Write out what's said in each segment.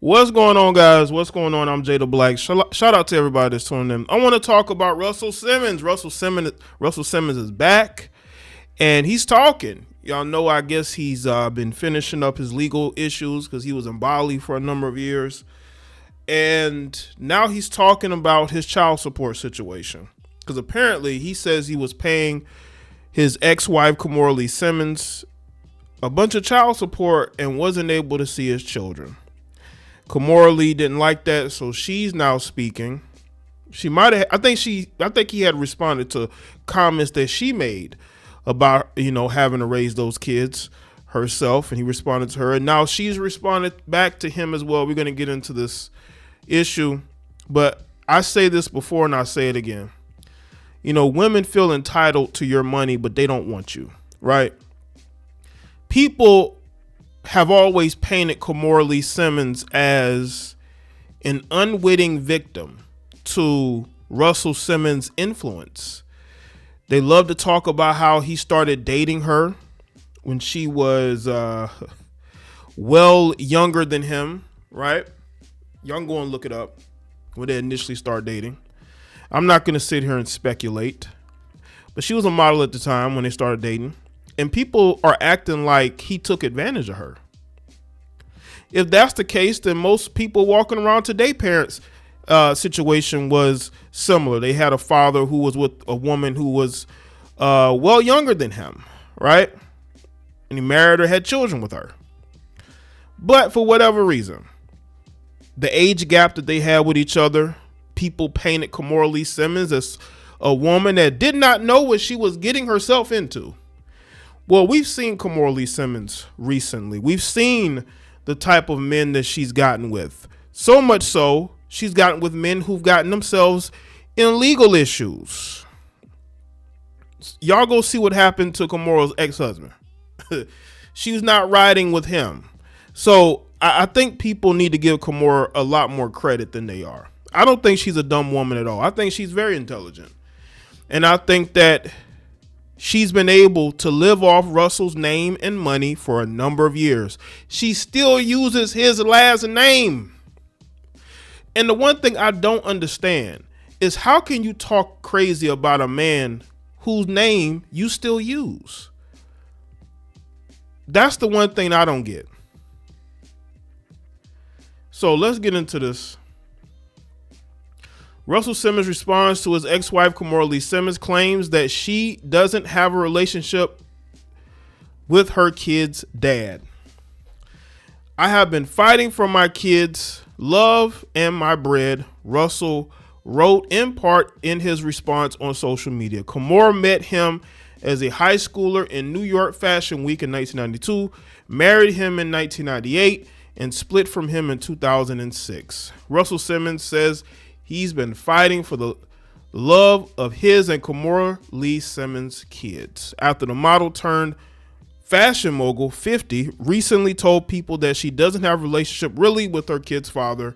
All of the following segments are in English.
What's going on, guys? What's going on? I'm Jay the Black. Shout out to everybody that's tuning in. I want to talk about Russell Simmons. Russell Simmons is back, and he's talking. Y'all know, I guess he's been finishing up his legal issues because he was in Bali for a number of years. And now he's talking about his child support situation. Because apparently he says he was paying his ex-wife, Kimora Simmons, a bunch of child support and wasn't able to see his children. Kimora didn't like that, so she's now speaking. She might have, I think he had responded to comments that she made about, having to raise those kids herself, and he responded to her, and now she's responded back to him as well. We're going to get into this issue, but I say this before and I say it again. Women feel entitled to your money, but they don't want you, right? People have always painted Kimora Simmons as an unwitting victim to Russell Simmons' influence. They love to talk about how he started dating her when she was well younger than him, right? Y'all can go and look it up when they initially start dating. I'm not going to sit here and speculate, but she was a model at the time when they started dating. And people are acting like he took advantage of her. If that's the case, then most people walking around today, parents' situation was similar. They had a father who was with a woman who was well younger than him, right? And he married her, had children with her. But for whatever reason, the age gap that they had with each other, people painted Kimora Simmons as a woman that did not know what she was getting herself into. Well, we've seen Kimora Simmons recently. We've seen the type of men that she's gotten with. So much so, she's gotten with men who've gotten themselves in legal issues. Y'all go see what happened to Kimora's ex-husband. She was not riding with him. So I think people need to give Kimora a lot more credit than they are. I don't think she's a dumb woman at all. I think she's very intelligent. And I think that she's been able to live off Russell's name and money for a number of years. She still uses his last name. And the one thing I don't understand is, how can you talk crazy about a man whose name you still use? That's the one thing I don't get. So let's get into this. Russell Simmons responds to his ex-wife Kimora Simmons, claims that she doesn't have a relationship with her kid's dad. I have been fighting for my kids' love and my bread, Russell wrote in part in his response on social media. Kimora met him as a high schooler in New York Fashion Week in 1992, married him in 1998, and split from him in 2006. Russell Simmons says he's been fighting for the love of his and Kimora Simmons' kids after the model turned fashion mogul 50 recently told people that she doesn't have a relationship really with her kid's father.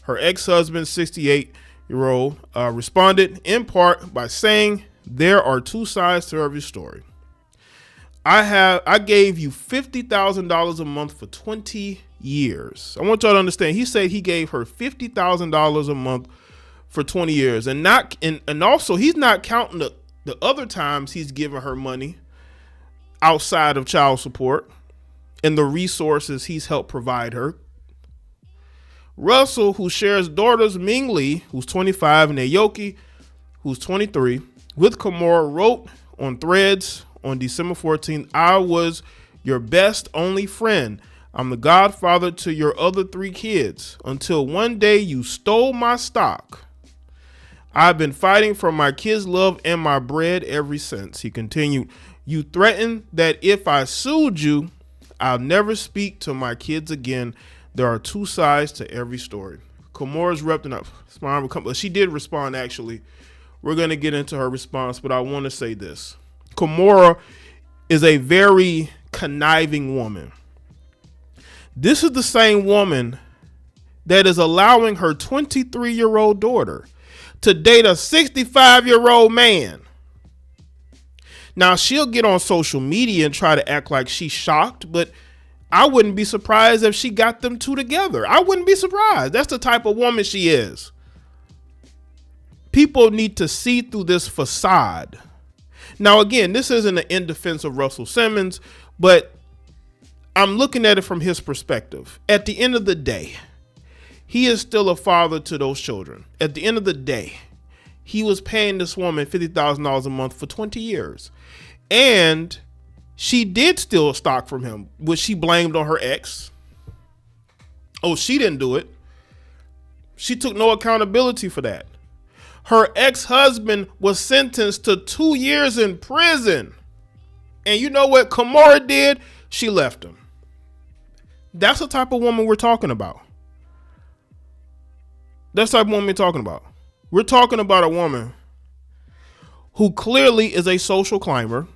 Her ex-husband, 68-year-old, responded in part by saying, "There are two sides to every story. I gave you $50,000 a month for 20 years. I want y'all to understand. He said he gave her $50,000 a month for 20 years, and also he's not counting the other times he's given her money outside of child support and the resources he's helped provide her. Russell, who shares daughters Ming Lee, who's 25, and Aoki, who's 23, with Kimora, wrote on Threads on December 14th, "I was your best only friend. I'm the godfather to your other 3 kids until one day you stole my stock. I've been fighting for my kids' love and my bread ever since." He continued, "You threatened that if I sued you, I'll never speak to my kids again. There are two sides to every story." Kimora's repping up. She did respond, actually. We're going to get into her response, but I want to say this. Kimora is a very conniving woman. This is the same woman that is allowing her 23-year-old daughter to date a 65-year-old man. Now, she'll get on social media and try to act like she's shocked, but I wouldn't be surprised if she got them two together. I wouldn't be surprised. That's the type of woman she is. People need to see through this facade. Now, again, this isn't in defense of Russell Simmons, but I'm looking at it from his perspective. At the end of the day, he is still a father to those children. At the end of the day, he was paying this woman $50,000 a month for 20 years. And she did steal stock from him, which she blamed on her ex. Oh, she didn't do it. She took no accountability for that. Her ex-husband was sentenced to 2 years in prison. And you know what Kimora did? She left him. That's the type of woman we're talking about. That's the type of woman we're talking about. We're talking about a woman who clearly is a social climber,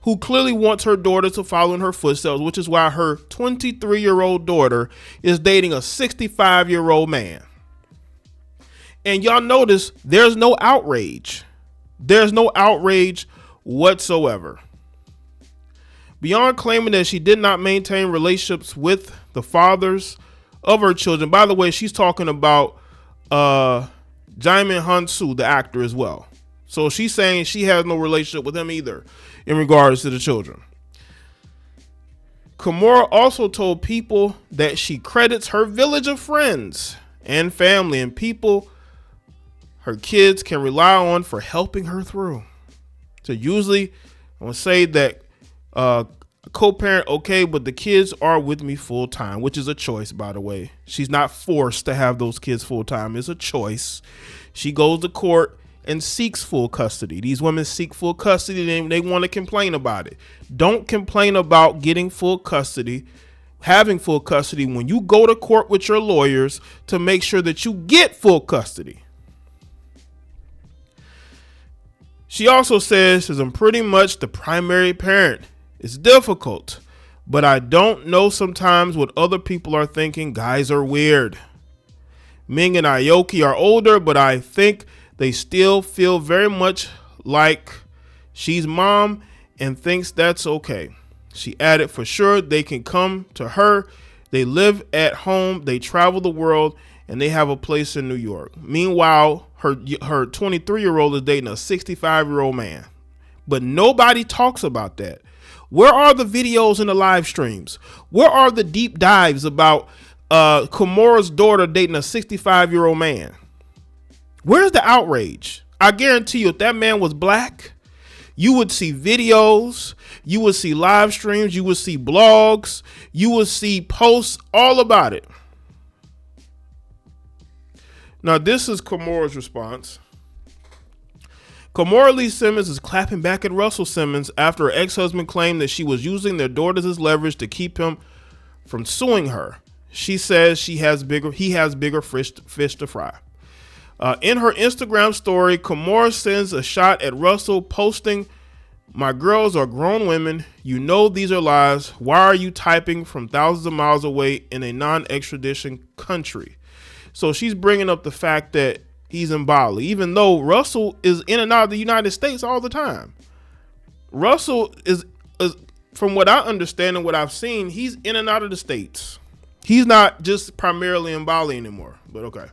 who clearly wants her daughter to follow in her footsteps, which is why her 23-year-old daughter is dating a 65-year-old man. And y'all notice there's no outrage. There's no outrage whatsoever. Beyond claiming that she did not maintain relationships with the fathers of her children. By the way, she's talking about Jaye Hansu, the actor, as well. So she's saying she has no relationship with him either in regards to the children. Kimora also told people that she credits her village of friends and family and people her kids can rely on for helping her through. So usually I would say that co-parent, okay, but the kids are with me full time, which is a choice, by the way. She's not forced to have those kids full time. It's a choice. She goes to court and seeks full custody. These women seek full custody and they want to complain about it. Don't complain about getting full custody, having full custody when you go to court with your lawyers to make sure that you get full custody. She also says, I'm pretty much the primary parent. It's difficult, but I don't know sometimes what other people are thinking. Guys are weird. Ming and Aoki are older, but I think they still feel very much like she's mom and thinks that's okay. She added, for sure, they can come to her. They live at home. They travel the world and they have a place in New York. Meanwhile, her 23-year-old is dating a 65-year-old man, but nobody talks about that. Where are the videos and the live streams? Where are the deep dives about Kimora's daughter dating a 65-year-old man? Where's the outrage? I guarantee you, if that man was black, you would see videos, you would see live streams, you would see blogs, you would see posts all about it. Now, this is Kimora's response. Kimora Lee Simmons is clapping back at Russell Simmons after her ex-husband claimed that she was using their daughters as leverage to keep him from suing her. She says he has bigger fish to fry. In her Instagram story, Kimora sends a shot at Russell posting, "My girls are grown women. You know these are lies. Why are you typing from thousands of miles away in a non-extradition country?" So she's bringing up the fact that he's in Bali, even though Russell is in and out of the United States all the time. Russell is from what I understand and what I've seen, he's in and out of the States. He's not just primarily in Bali anymore, but okay.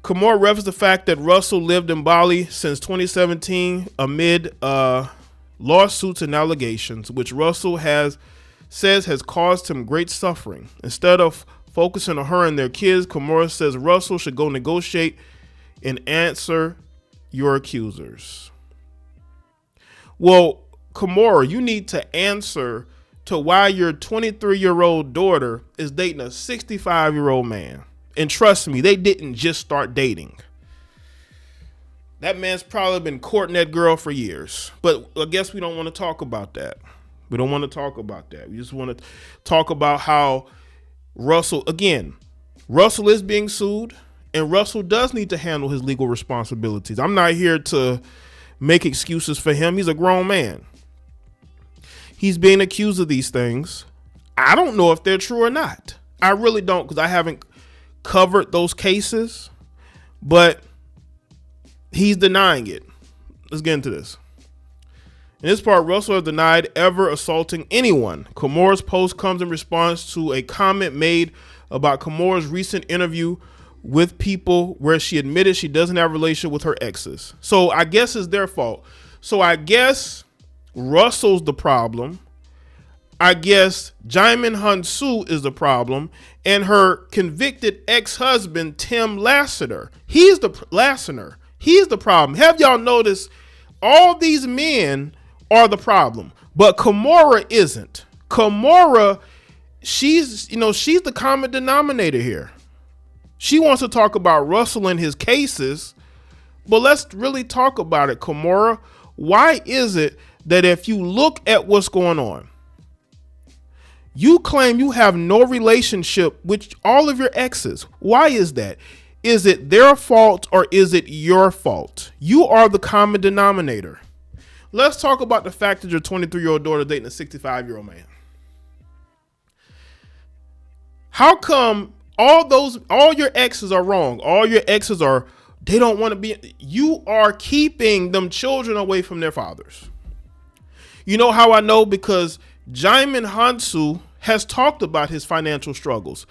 Kimora referenced the fact that Russell lived in Bali since 2017 amid lawsuits and allegations, which Russell says has caused him great suffering. Instead of focusing on her and their kids, Kimora says Russell should go negotiate and answer your accusers. Well, Kimora, you need to answer to why your 23-year-old daughter is dating a 65-year-old man. And trust me, they didn't just start dating. That man's probably been courting that girl for years. But I guess we don't want to talk about that. We don't want to talk about that. We just want to talk about how Russell is being sued, and Russell does need to handle his legal responsibilities. I'm not here to make excuses for him. He's a grown man. He's being accused of these things. I don't know if they're true or not. I really don't, because I haven't covered those cases, but he's denying it. Let's get into this. In this part, Russell has denied ever assaulting anyone. Kimora's post comes in response to a comment made about Kimora's recent interview with People where she admitted she doesn't have a relationship with her exes. So I guess it's their fault. So I guess Russell's the problem. I guess Jaye Hansu is the problem, and her convicted ex-husband Tim Lassiter. He's the problem. Have y'all noticed all these men are the problem, but Kimora isn't. Kimora, she's the common denominator here. She wants to talk about Russell and his cases, but let's really talk about it. Kimora, why is it that if you look at what's going on, you claim you have no relationship with all of your exes? Why is that? Is it their fault or is it your fault? You are the common denominator. Let's talk about the fact that your 23-year-old daughter dating a 65-year-old man. How come all your exes are wrong? All your exes they don't want to be. You are keeping them children away from their fathers. You know how I know? Because Jaye Hansu has talked about his financial struggles.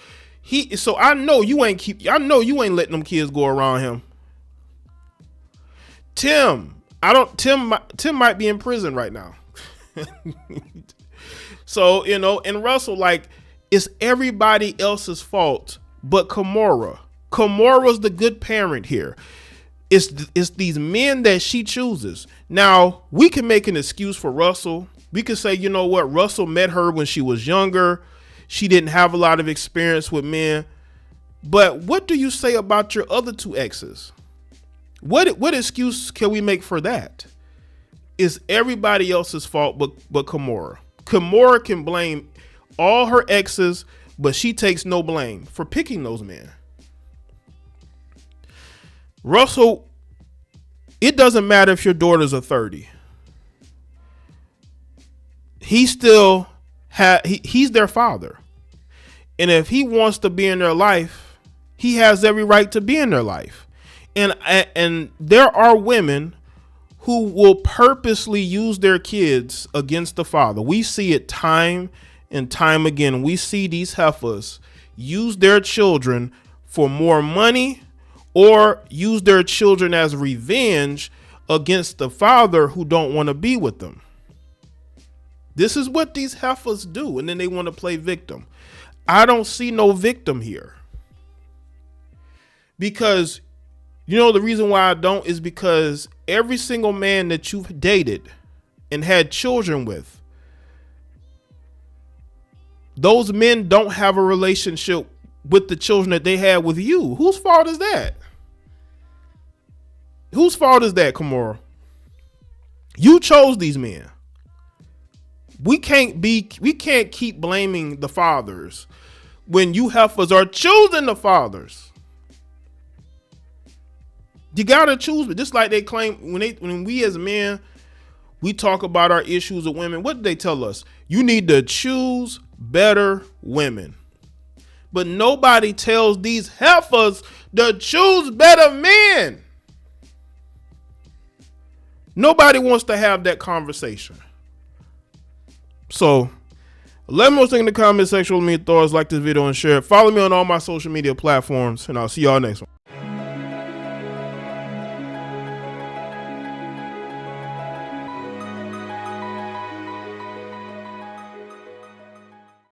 So I know you ain't letting them kids go around him. Tim might be in prison right now. So, and Russell, like, it's everybody else's fault but Kimora. Kimora's the good parent here. It's these men that she chooses. Now, we can make an excuse for Russell. We could say, you know what, Russell met her when she was younger. She didn't have a lot of experience with men. But what do you say about your other two exes? What excuse can we make for that? It's everybody else's fault but Kimora. Kimora can blame all her exes, but she takes no blame for picking those men. Russell, it doesn't matter if your daughters are 30. He's their father. And if he wants to be in their life, he has every right to be in their life. And there are women who will purposely use their kids against the father. We see it time and time again. We see these heifers use their children for more money or use their children as revenge against the father who don't want to be with them. This is what these heifers do, and then they want to play victim. I don't see no victim here. Because, the reason why I don't is because every single man that you've dated and had children with, those men don't have a relationship with the children that they had with you. Whose fault is that? Whose fault is that, Kimora? You chose these men. We can't keep blaming the fathers when you heifers are choosing the fathers. You gotta choose, but just like they claim when we as men, we talk about our issues with women. What did they tell us? You need to choose better women. But nobody tells these heifers to choose better men. Nobody wants to have that conversation. So let me know in the comment section with me your thoughts. Like this video and share it. Follow me on all my social media platforms, and I'll see y'all next one.